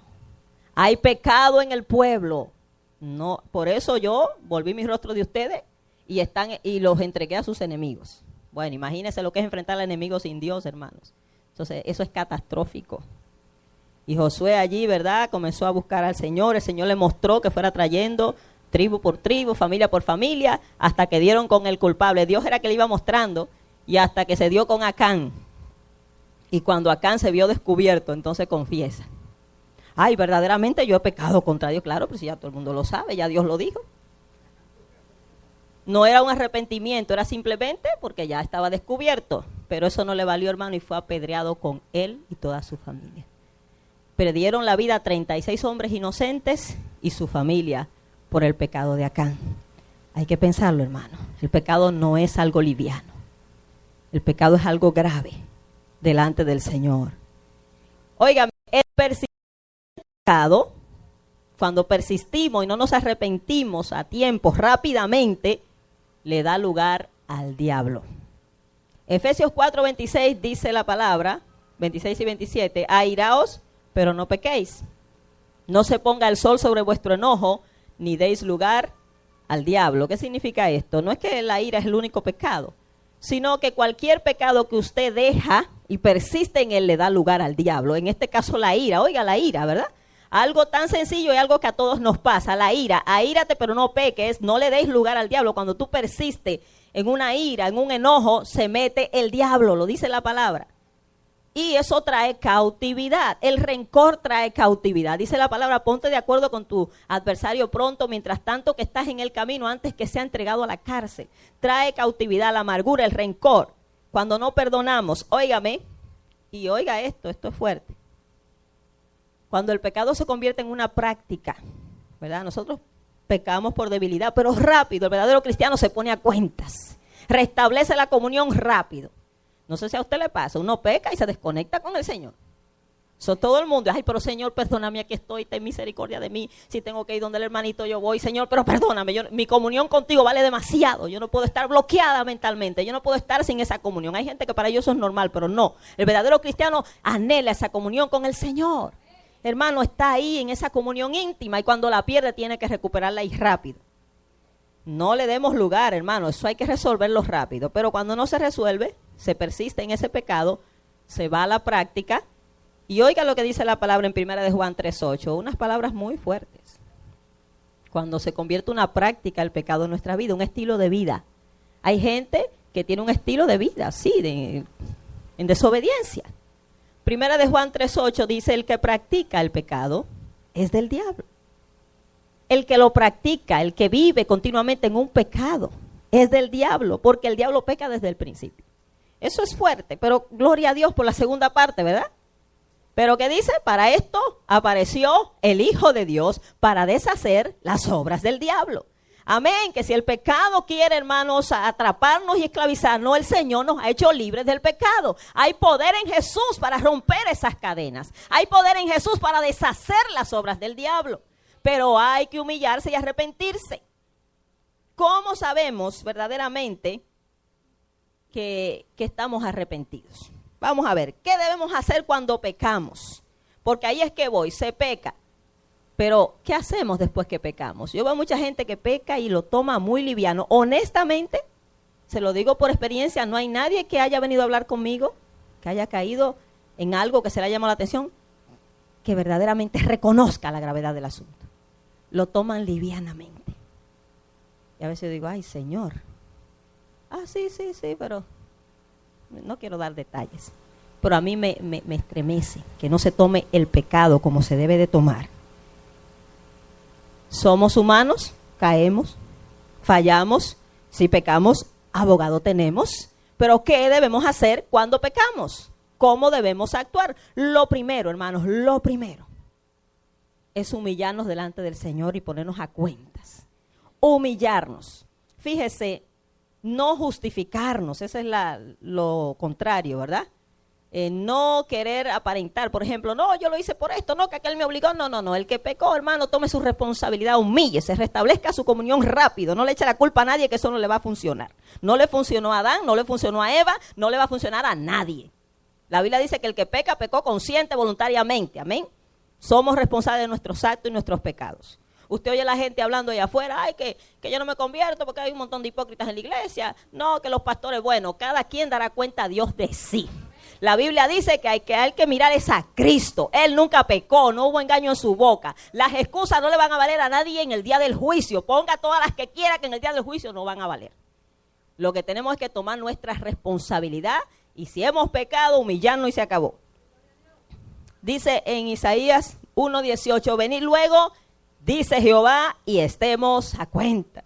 Hay pecado en el pueblo. No, por eso yo volví mi rostro de ustedes y los entregué a sus enemigos. Bueno, imagínense lo que es enfrentar al enemigo sin Dios, hermanos. Entonces, eso es catastrófico. Y Josué allí, ¿verdad? Comenzó a buscar al Señor. El Señor le mostró que fuera trayendo tribu por tribu, familia por familia, hasta que dieron con el culpable. Dios era que le iba mostrando y hasta que se dio con Acán. Y cuando Acán se vio descubierto, entonces confiesa. Ay, verdaderamente yo he pecado contra Dios. Claro, pero si ya todo el mundo lo sabe, ya Dios lo dijo. No era un arrepentimiento, era simplemente porque ya estaba descubierto. Pero eso no le valió, hermano, y fue apedreado con él y toda su familia. Perdieron la vida 36 hombres inocentes y su familia por el pecado de Acán. Hay que pensarlo, hermano. El pecado no es algo liviano. El pecado es algo grave delante del Señor. Óigame, el pecado, cuando persistimos y no nos arrepentimos a tiempo, rápidamente, le da lugar al diablo. Efesios 4:26 dice la palabra, 26 y 27, airaos, pero no pequéis. No se ponga el sol sobre vuestro enojo, ni deis lugar al diablo. ¿Qué significa esto? No es que la ira es el único pecado, sino que cualquier pecado que usted deja y persiste en él le da lugar al diablo. En este caso la ira, oiga la ira, ¿verdad? Algo tan sencillo y algo que a todos nos pasa, la ira. Aírate pero no peques, no le deis lugar al diablo. Cuando tú persistes en una ira, en un enojo, se mete el diablo, lo dice la palabra. Y eso trae cautividad. El rencor trae cautividad. Dice la palabra, ponte de acuerdo con tu adversario pronto, mientras tanto que estás en el camino, antes que sea entregado a la cárcel. Trae cautividad, la amargura, el rencor. Cuando no perdonamos, óigame, y oiga esto es fuerte. Cuando el pecado se convierte en una práctica, ¿verdad? Nosotros pecamos por debilidad, pero rápido. El verdadero cristiano se pone a cuentas. Restablece la comunión rápido. No sé si a usted le pasa, uno peca y se desconecta con el Señor. Todo el mundo, ay, pero Señor, perdóname, aquí estoy, ten misericordia de mí. Si tengo que ir donde el hermanito, yo voy. Señor, pero perdóname, mi comunión contigo vale demasiado. Yo no puedo estar bloqueada mentalmente, yo no puedo estar sin esa comunión. Hay gente que para ellos eso es normal, pero no. El verdadero cristiano anhela esa comunión con el Señor. Hermano, está ahí en esa comunión íntima y cuando la pierde tiene que recuperarla y rápido. No le demos lugar, hermano, eso hay que resolverlo rápido. Pero cuando no se resuelve, se persiste en ese pecado, se va a la práctica. Y oiga lo que dice la palabra en 1 de Juan 3:8, unas palabras muy fuertes. Cuando se convierte una práctica el pecado en nuestra vida, un estilo de vida. Hay gente que tiene un estilo de vida, sí, en desobediencia. 1 de Juan 3:8 dice, el que practica el pecado es del diablo. El que lo practica, el que vive continuamente en un pecado, es del diablo, porque el diablo peca desde el principio. Eso es fuerte, pero gloria a Dios por la segunda parte, ¿verdad? Pero ¿qué dice? Para esto apareció el Hijo de Dios, para deshacer las obras del diablo. Amén, que si el pecado quiere, hermanos, atraparnos y esclavizarnos, el Señor nos ha hecho libres del pecado. Hay poder en Jesús para romper esas cadenas. Hay poder en Jesús para deshacer las obras del diablo. Pero hay que humillarse y arrepentirse. ¿Cómo sabemos verdaderamente que estamos arrepentidos? Vamos a ver, ¿qué debemos hacer cuando pecamos? Porque ahí es que voy, se peca. Pero, ¿qué hacemos después que pecamos? Yo veo mucha gente que peca y lo toma muy liviano. Honestamente, se lo digo por experiencia, no hay nadie que haya venido a hablar conmigo, que haya caído en algo que se le haya llamado la atención, que verdaderamente reconozca la gravedad del asunto. Lo toman livianamente. Y a veces digo, ay, Señor. Sí, pero no quiero dar detalles. Pero a mí me estremece que no se tome el pecado como se debe de tomar. Somos humanos, caemos, fallamos. Si pecamos, abogado tenemos. Pero ¿qué debemos hacer cuando pecamos? ¿Cómo debemos actuar? Lo primero, hermanos, lo primero es humillarnos delante del Señor y ponernos a cuentas. Humillarnos. Fíjese, no justificarnos, ese es lo contrario, ¿verdad? No querer aparentar, por ejemplo, no, yo lo hice por esto, no, que aquel me obligó, no, el que pecó, hermano, tome su responsabilidad, humíllese, restablezca su comunión rápido, no le eche la culpa a nadie, que eso no le va a funcionar. No le funcionó a Adán, no le funcionó a Eva, no le va a funcionar a nadie. La Biblia dice que el que peca, pecó consciente, voluntariamente, amén. Somos responsables de nuestros actos y nuestros pecados. Usted oye a la gente hablando allá afuera, ay, que yo no me convierto porque hay un montón de hipócritas en la iglesia, no, que los pastores, bueno, cada quien dará cuenta a Dios de sí. La Biblia dice que hay que mirar es a Cristo. Él nunca pecó, no hubo engaño en su boca. Las excusas no le van a valer a nadie en el día del juicio. Ponga todas las que quiera, que en el día del juicio no van a valer. Lo que tenemos es que tomar nuestra responsabilidad y si hemos pecado, humillarnos y se acabó. Dice en Isaías 1:18, venid luego, dice Jehová, y estemos a cuentas.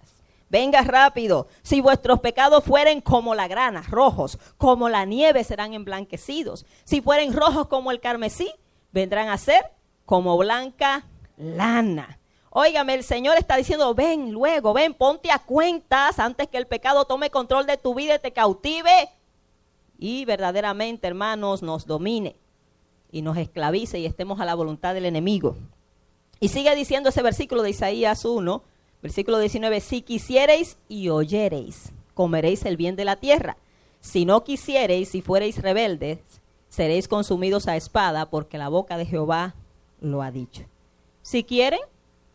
Venga rápido, si vuestros pecados fueren como la grana, rojos, como la nieve serán emblanquecidos. Si fueren rojos como el carmesí, vendrán a ser como blanca lana. Óigame, el Señor está diciendo, ven luego, ven, ponte a cuentas antes que el pecado tome control de tu vida y te cautive. Y verdaderamente, hermanos, nos domine y nos esclavice y estemos a la voluntad del enemigo. Y sigue diciendo ese versículo de Isaías 1, versículo 19, si quisiereis y oyereis, comeréis el bien de la tierra. Si no quisiereis y fuereis rebeldes, seréis consumidos a espada, porque la boca de Jehová lo ha dicho. Si quieren,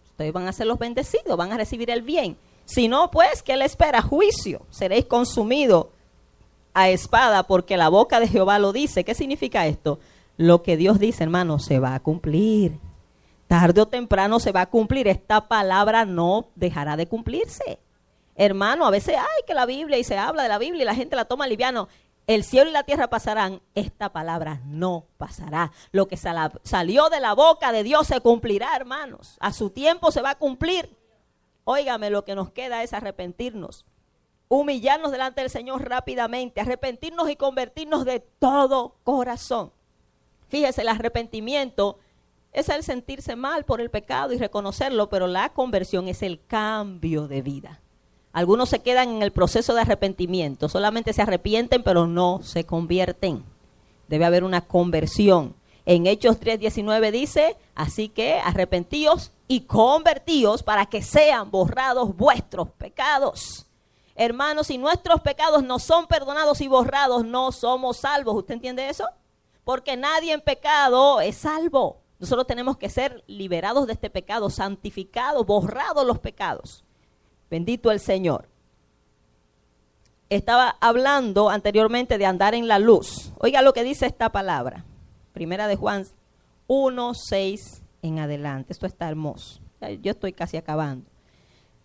ustedes van a ser los bendecidos, van a recibir el bien. Si no, pues, ¿qué le espera? Juicio. Seréis consumidos a espada, porque la boca de Jehová lo dice. ¿Qué significa esto? Lo que Dios dice, hermano, se va a cumplir. Tarde o temprano se va a cumplir. Esta palabra no dejará de cumplirse. Hermano, a veces, ay, que la Biblia, y se habla de la Biblia y la gente la toma liviano. El cielo y la tierra pasarán, esta palabra no pasará. Lo que salió de la boca de Dios se cumplirá, hermanos. A su tiempo se va a cumplir. Óigame, lo que nos queda es arrepentirnos. Humillarnos delante del Señor rápidamente. Arrepentirnos y convertirnos de todo corazón. Fíjese, el arrepentimiento es el sentirse mal por el pecado y reconocerlo, pero la conversión es el cambio de vida. Algunos se quedan en el proceso de arrepentimiento, solamente se arrepienten, pero no se convierten. Debe haber una conversión. En Hechos 3:19 dice, así que arrepentíos y convertíos para que sean borrados vuestros pecados. Hermanos, si nuestros pecados no son perdonados y borrados, no somos salvos. ¿Usted entiende eso? Porque nadie en pecado es salvo. Nosotros tenemos que ser liberados de este pecado, santificados, borrados los pecados. Bendito el Señor. Estaba hablando anteriormente de andar en la luz. Oiga lo que dice esta palabra. Primera de Juan 1:6 en adelante. Esto está hermoso. Yo estoy casi acabando.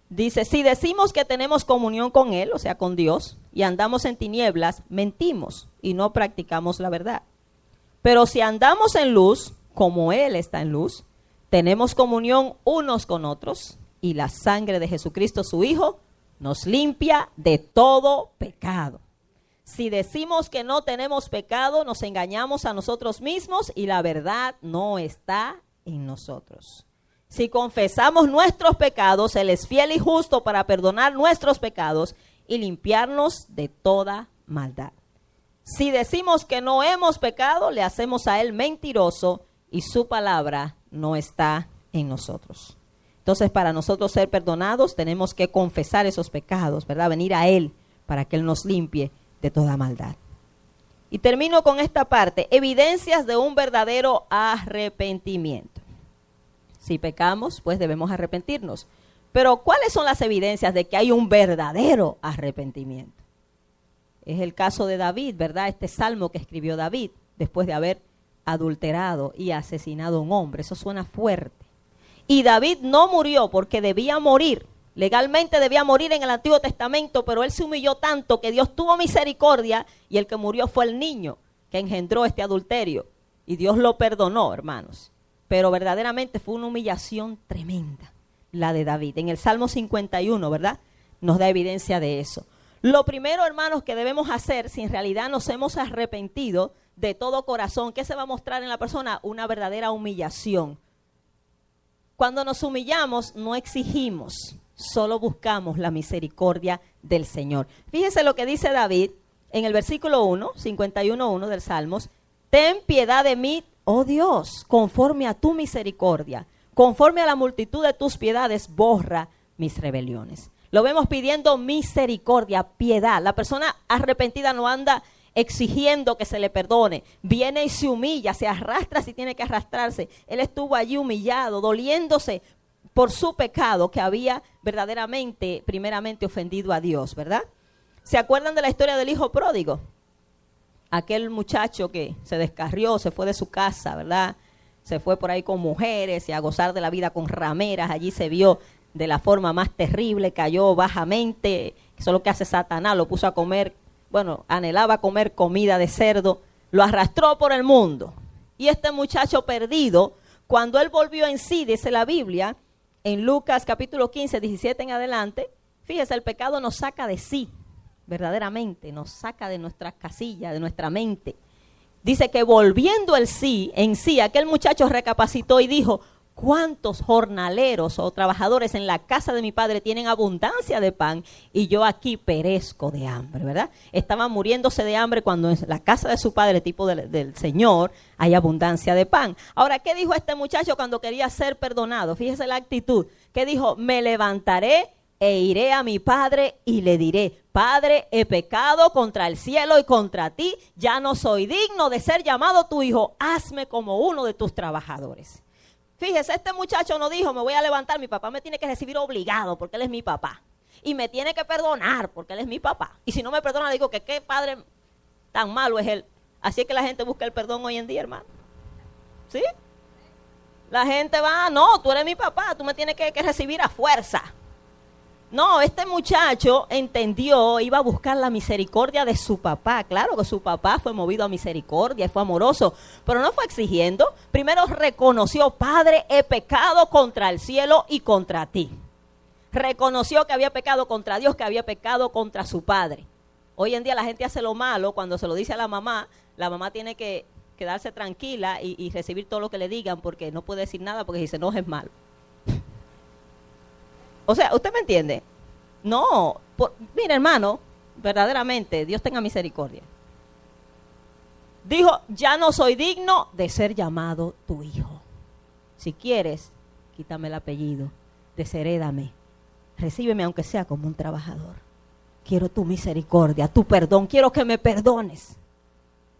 Dice, si decimos que tenemos comunión con Él, o sea, con Dios, y andamos en tinieblas, mentimos y no practicamos la verdad. Pero si andamos en luz, como Él está en luz, tenemos comunión unos con otros, y la sangre de Jesucristo, su Hijo, nos limpia de todo pecado. Si decimos que no tenemos pecado, nos engañamos a nosotros mismos y la verdad no está en nosotros. Si confesamos nuestros pecados, Él es fiel y justo para perdonar nuestros pecados y limpiarnos de toda maldad. Si decimos que no hemos pecado, le hacemos a Él mentiroso y su palabra no está en nosotros. Entonces, para nosotros ser perdonados, tenemos que confesar esos pecados, ¿verdad? Venir a Él para que Él nos limpie de toda maldad. Y termino con esta parte, evidencias de un verdadero arrepentimiento. Si pecamos, pues debemos arrepentirnos. Pero, ¿cuáles son las evidencias de que hay un verdadero arrepentimiento? Es el caso de David, ¿verdad? Este salmo que escribió David después de haber adulterado y asesinado a un hombre. Eso suena fuerte. Y David no murió porque debía morir. Legalmente debía morir en el Antiguo Testamento, pero él se humilló tanto que Dios tuvo misericordia y el que murió fue el niño que engendró este adulterio. Y Dios lo perdonó, hermanos. Pero verdaderamente fue una humillación tremenda la de David. En el Salmo 51, ¿verdad? Nos da evidencia de eso. Lo primero, hermanos, que debemos hacer, si en realidad nos hemos arrepentido de todo corazón, ¿qué se va a mostrar en la persona? Una verdadera humillación. Cuando nos humillamos, no exigimos, solo buscamos la misericordia del Señor. Fíjese lo que dice David en el versículo 1, 51:1 del Salmos. Ten piedad de mí, oh Dios, conforme a tu misericordia, conforme a la multitud de tus piedades, borra mis rebeliones. Lo vemos pidiendo misericordia, piedad. La persona arrepentida no anda exigiendo que se le perdone. Viene y se humilla, se arrastra si tiene que arrastrarse. Él estuvo allí humillado, doliéndose por su pecado que había verdaderamente, primeramente ofendido a Dios, ¿verdad? ¿Se acuerdan de la historia del hijo pródigo? Aquel muchacho que se descarrió, se fue de su casa, ¿verdad? Se fue por ahí con mujeres y a gozar de la vida con rameras. Allí se vio de la forma más terrible, cayó bajamente. Eso es lo que hace Satanás, lo puso a comer, bueno, anhelaba comer comida de cerdo, lo arrastró por el mundo. Y este muchacho perdido, cuando él volvió en sí, dice la Biblia, en Lucas capítulo 15, 17 en adelante, fíjese, el pecado nos saca de sí, verdaderamente, nos saca de nuestras casillas, de nuestra mente. Dice que volviendo en sí, aquel muchacho recapacitó y dijo, ¿cuántos jornaleros o trabajadores en la casa de mi padre tienen abundancia de pan y yo aquí perezco de hambre, ¿verdad? Estaban muriéndose de hambre cuando en la casa de su padre, tipo del Señor, hay abundancia de pan. Ahora, ¿qué dijo este muchacho cuando quería ser perdonado? Fíjese la actitud. ¿Qué dijo? Me levantaré e iré a mi padre y le diré, Padre, he pecado contra el cielo y contra ti, ya no soy digno de ser llamado tu hijo, hazme como uno de tus trabajadores. Fíjese, este muchacho no dijo, me voy a levantar, mi papá me tiene que recibir obligado porque él es mi papá. Y me tiene que perdonar porque él es mi papá. Y si no me perdona, le digo que qué padre tan malo es él. Así es que la gente busca el perdón hoy en día, hermano. ¿Sí? La gente va, no, tú eres mi papá, tú me tienes que recibir a fuerza. No, este muchacho entendió, iba a buscar la misericordia de su papá. Claro que su papá fue movido a misericordia, fue amoroso, pero no fue exigiendo. Primero reconoció, Padre, he pecado contra el cielo y contra ti. Reconoció que había pecado contra Dios, que había pecado contra su padre. Hoy en día la gente hace lo malo, cuando se lo dice a la mamá tiene que quedarse tranquila y recibir todo lo que le digan, porque no puede decir nada, porque si se enoja es malo. O sea, ¿usted me entiende? No, mire hermano, verdaderamente, Dios tenga misericordia. Dijo, ya no soy digno de ser llamado tu hijo. Si quieres, quítame el apellido, desherédame, recíbeme aunque sea como un trabajador. Quiero tu misericordia, tu perdón, quiero que me perdones.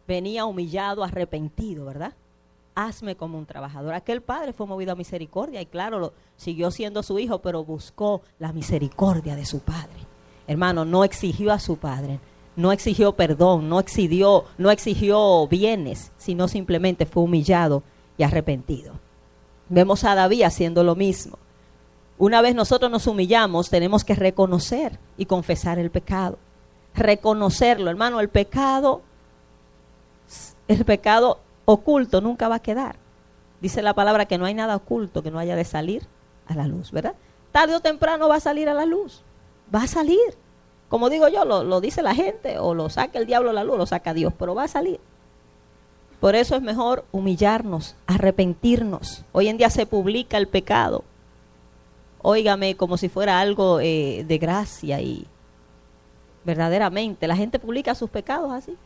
Venía humillado, arrepentido, ¿verdad? Hazme como un trabajador. Aquel padre fue movido a misericordia y claro, siguió siendo su hijo, pero buscó la misericordia de su padre. Hermano, no exigió a su padre, no exigió perdón, no exigió bienes, sino simplemente fue humillado y arrepentido. Vemos a David haciendo lo mismo. Una vez nosotros nos humillamos, tenemos que reconocer y confesar el pecado. Reconocerlo, hermano, el pecado oculto nunca va a quedar. Dice la palabra que no hay nada oculto que no haya de salir a la luz, ¿verdad? Tarde o temprano va a salir a la luz. Va a salir. Como digo yo, lo dice la gente, o lo saca el diablo a la luz, o lo saca Dios, pero va a salir. Por eso es mejor humillarnos, arrepentirnos. Hoy en día se publica el pecado. Óigame, como si fuera algo de gracia y verdaderamente la gente publica sus pecados así.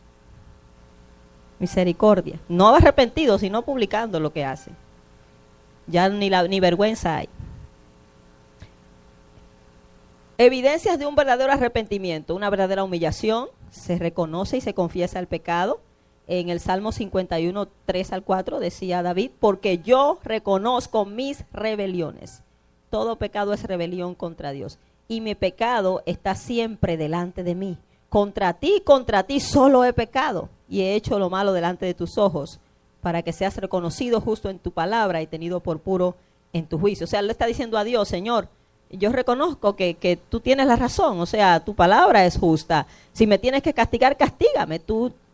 Misericordia. No arrepentido, sino publicando lo que hace. Ya ni vergüenza hay. Evidencias de un verdadero arrepentimiento, una verdadera humillación. Se reconoce y se confiesa el pecado. En el Salmo 51, 3 al 4 decía David, porque yo reconozco mis rebeliones. Todo pecado es rebelión contra Dios. Y mi pecado está siempre delante de mí. Contra ti solo he pecado y he hecho lo malo delante de tus ojos, para que seas reconocido justo en tu palabra y tenido por puro en tu juicio. O sea, él le está diciendo a Dios, Señor, yo reconozco que tú tienes la razón, o sea, tu palabra es justa. Si me tienes que castigar, castígame.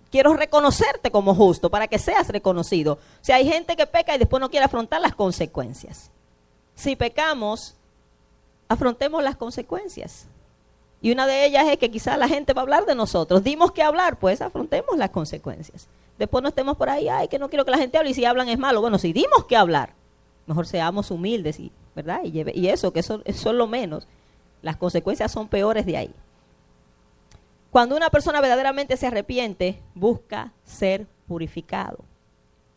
Quiero reconocerte como justo para que seas reconocido. O sea, hay gente que peca y después no quiere afrontar las consecuencias. Si pecamos, afrontemos las consecuencias. Y una de ellas es que quizás la gente va a hablar de nosotros. Dimos que hablar, pues afrontemos las consecuencias. Después no estemos por ahí, ay, que no quiero que la gente hable y si hablan es malo. Bueno, si dimos que hablar, mejor seamos humildes, ¿verdad? Y eso es lo menos. Las consecuencias son peores de ahí. Cuando una persona verdaderamente se arrepiente, busca ser purificado.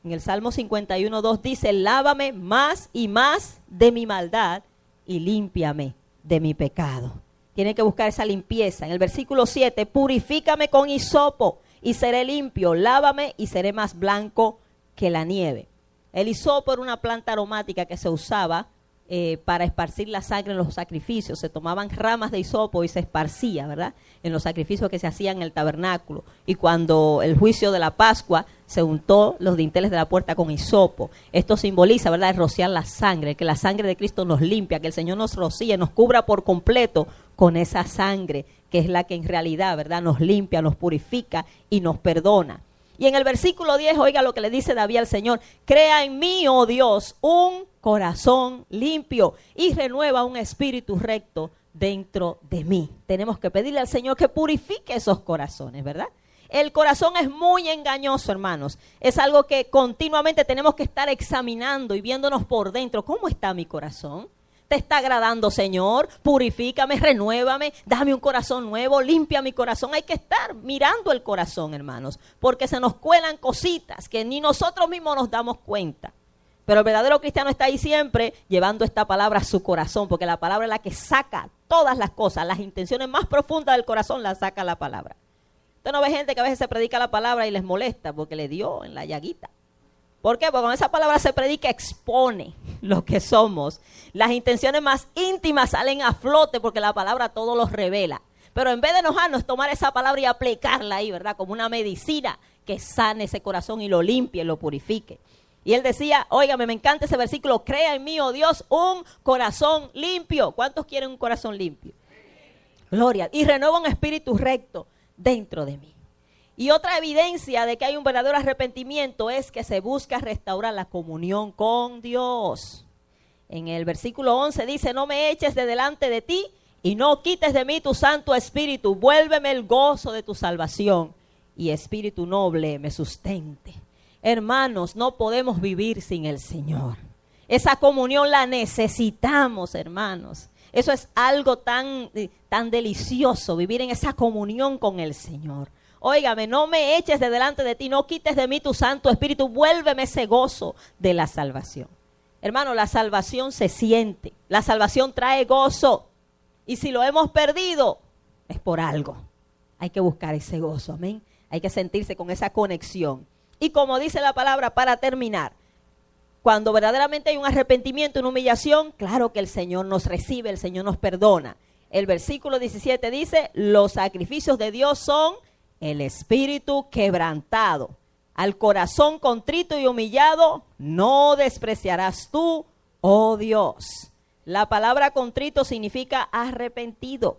En el Salmo 51:2 dice, lávame más y más de mi maldad y límpiame de mi pecado. Tiene que buscar esa limpieza. En el versículo 7, purifícame con hisopo y seré limpio, lávame y seré más blanco que la nieve. El hisopo era una planta aromática que se usaba para esparcir la sangre en los sacrificios. Se tomaban ramas de hisopo y se esparcía, ¿verdad?, en los sacrificios que se hacían en el tabernáculo. Y cuando el juicio de la Pascua, se untó los dinteles de la puerta con hisopo. Esto simboliza, ¿verdad?, el rociar la sangre, que la sangre de Cristo nos limpia, que el Señor nos rocíe, nos cubra por completo con esa sangre, que es la que en realidad, ¿verdad?, nos limpia, nos purifica y nos perdona. Y en el versículo 10, oiga lo que le dice David al Señor: crea en mí, oh Dios, un corazón limpio y renueva un espíritu recto dentro de mí. Tenemos que pedirle al Señor que purifique esos corazones, ¿verdad? El corazón es muy engañoso, hermanos. Es algo que continuamente tenemos que estar examinando y viéndonos por dentro. ¿Cómo está mi corazón? ¿Te está agradando, Señor? Purifícame, renuévame, dame un corazón nuevo, limpia mi corazón. Hay que estar mirando el corazón, hermanos, porque se nos cuelan cositas que ni nosotros mismos nos damos cuenta. Pero el verdadero cristiano está ahí siempre llevando esta palabra a su corazón, porque la palabra es la que saca todas las cosas, las intenciones más profundas del corazón las saca la palabra. Usted no ve gente que a veces se predica la palabra y les molesta porque le dio en la llaguita. ¿Por qué? Porque con esa palabra se predica, expone lo que somos. Las intenciones más íntimas salen a flote porque la palabra todo los revela. Pero en vez de enojarnos, tomar esa palabra y aplicarla ahí, ¿verdad?, como una medicina que sane ese corazón y lo limpie y lo purifique. Y él decía, óigame, me encanta ese versículo, crea en mí, oh Dios, un corazón limpio. ¿Cuántos quieren un corazón limpio? Gloria. Y renueva un espíritu recto dentro de mí. Y otra evidencia de que hay un verdadero arrepentimiento es que se busca restaurar la comunión con Dios. En el versículo 11 dice, no me eches de delante de ti y no quites de mí tu Santo Espíritu. Vuélveme el gozo de tu salvación y espíritu noble me sustente. Hermanos, no podemos vivir sin el Señor. Esa comunión la necesitamos, hermanos. Eso es algo tan delicioso, vivir en esa comunión con el Señor. Óigame, no me eches de delante de ti, no quites de mí tu Santo Espíritu, vuélveme ese gozo de la salvación. Hermano, la salvación se siente, la salvación trae gozo. Y si lo hemos perdido, es por algo. Hay que buscar ese gozo, amén. Hay que sentirse con esa conexión. Y como dice la palabra, para terminar, cuando verdaderamente hay un arrepentimiento, una humillación, claro que el Señor nos recibe, el Señor nos perdona. El versículo 17 dice, los sacrificios de Dios son el espíritu quebrantado. Al corazón contrito y humillado no despreciarás tú, oh Dios. La palabra contrito significa arrepentido.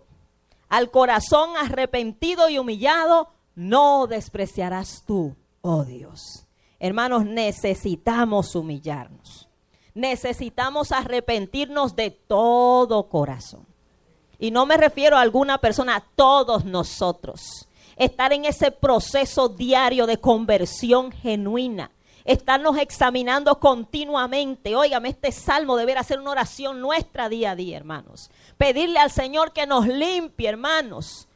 Al corazón arrepentido y humillado no despreciarás tú, oh Dios. Hermanos, necesitamos humillarnos. Necesitamos arrepentirnos de todo corazón. Y no me refiero a alguna persona, a todos nosotros. Estar en ese proceso diario de conversión genuina. Estarnos examinando continuamente. Óigame, este salmo deberá ser una oración nuestra día a día, hermanos. Pedirle al Señor que nos limpie, hermanos.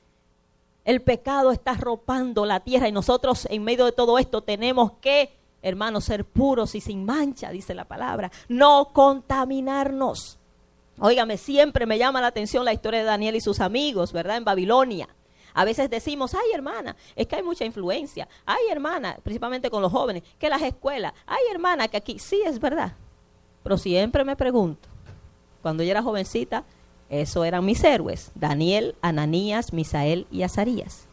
El pecado está arropando la tierra y nosotros en medio de todo esto tenemos que, hermanos, ser puros y sin mancha, dice la palabra. No contaminarnos. Óigame, siempre me llama la atención la historia de Daniel y sus amigos, ¿verdad? En Babilonia. A veces decimos, ay hermana, es que hay mucha influencia. Ay hermana, principalmente con los jóvenes, que las escuelas. Ay hermana, que aquí, sí es verdad. Pero siempre me pregunto, cuando yo era jovencita, esos eran mis héroes, Daniel, Ananías, Misael y Azarías.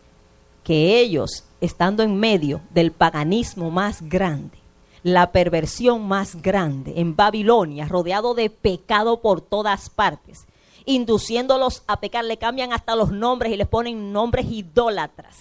Que ellos, estando en medio del paganismo más grande, la perversión más grande en Babilonia, rodeado de pecado por todas partes, induciéndolos a pecar, le cambian hasta los nombres y les ponen nombres idólatras.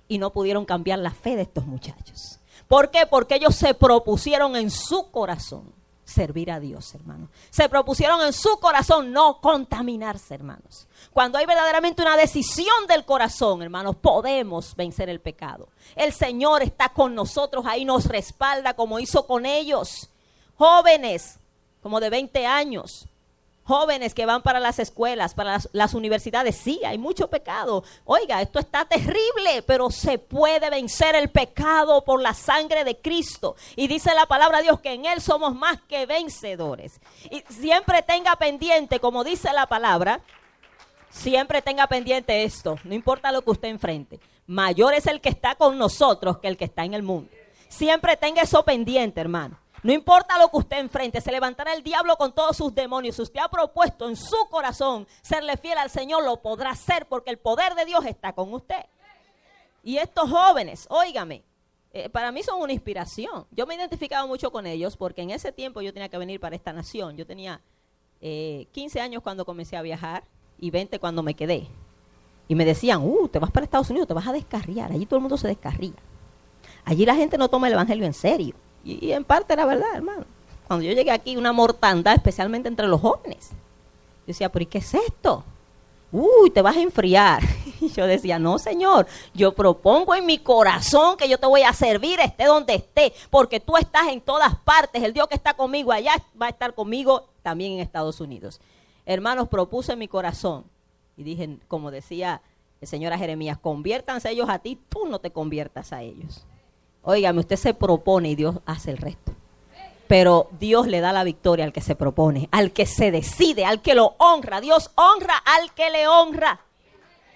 Y no pudieron cambiar la fe de estos muchachos. ¿Por qué? Porque ellos se propusieron en su corazón servir a Dios, hermanos. Se propusieron en su corazón no contaminarse, hermanos. Cuando hay verdaderamente una decisión del corazón, hermanos, podemos vencer el pecado. El Señor está con nosotros, ahí nos respalda como hizo con ellos. Jóvenes, como de 20 años, Jóvenes que van para las escuelas, para las universidades, sí, hay mucho pecado. Oiga, esto está terrible, pero se puede vencer el pecado por la sangre de Cristo. Y dice la palabra de Dios que en Él somos más que vencedores. Y siempre tenga pendiente, como dice la palabra, siempre tenga pendiente esto, no importa lo que usted enfrente. Mayor es el que está con nosotros que el que está en el mundo. Siempre tenga eso pendiente, hermano. No importa lo que usted enfrente, se levantará el diablo con todos sus demonios. Si usted ha propuesto en su corazón serle fiel al Señor, lo podrá hacer porque el poder de Dios está con usted. Y estos jóvenes, óigame, para mí son una inspiración. Yo me identificaba mucho con ellos porque en ese tiempo yo tenía que venir para esta nación. Yo tenía 15 años cuando comencé a viajar y 20 cuando me quedé. Y me decían, te vas para Estados Unidos, te vas a descarriar. Allí todo el mundo se descarría. Allí la gente no toma el evangelio en serio. Y en parte era verdad, hermano. Cuando yo llegué aquí, una mortandad, especialmente entre los jóvenes. Yo decía, ¿pero y qué es esto? Te vas a enfriar. Y yo decía, no, Señor, yo propongo en mi corazón que yo te voy a servir, esté donde esté, porque tú estás en todas partes. El Dios que está conmigo allá va a estar conmigo también en Estados Unidos. Hermanos, propuse en mi corazón y dije, como decía el Señor a Jeremías, conviértanse ellos a ti, tú no te conviertas a ellos. Óigame, usted se propone y Dios hace el resto. Pero Dios le da la victoria al que se propone, al que se decide, al que lo honra. Dios honra al que le honra.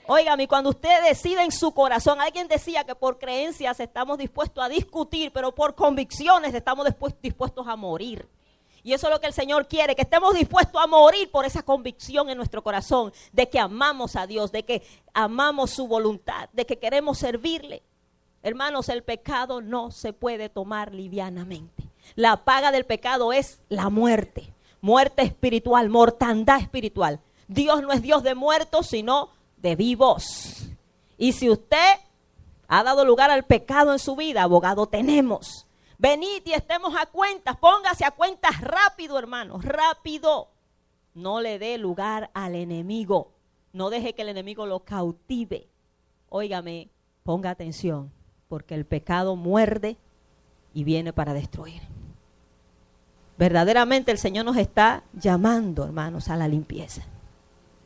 Óigame, cuando usted decide en su corazón, alguien decía que por creencias estamos dispuestos a discutir, pero por convicciones estamos dispuestos a morir. Y eso es lo que el Señor quiere, que estemos dispuestos a morir por esa convicción en nuestro corazón, de que amamos a Dios, de que amamos su voluntad, de que queremos servirle. Hermanos, el pecado no se puede tomar livianamente. La paga del pecado es la muerte. Muerte espiritual, mortandad espiritual. Dios no es Dios de muertos, sino de vivos. Y si usted ha dado lugar al pecado en su vida, abogado tenemos. Venid y estemos a cuentas. Póngase a cuentas rápido, hermanos, rápido. No le dé lugar al enemigo. No deje que el enemigo lo cautive. Óigame, ponga atención. Porque el pecado muerde y viene para destruir. Verdaderamente el Señor nos está llamando, hermanos, a la limpieza.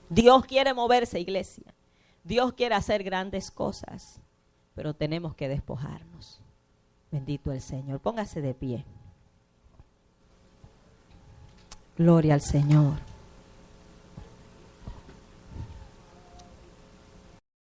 Dios quiere moverse, iglesia. Dios quiere hacer grandes cosas, pero tenemos que despojarnos. Bendito el Señor. Póngase de pie. Gloria al Señor.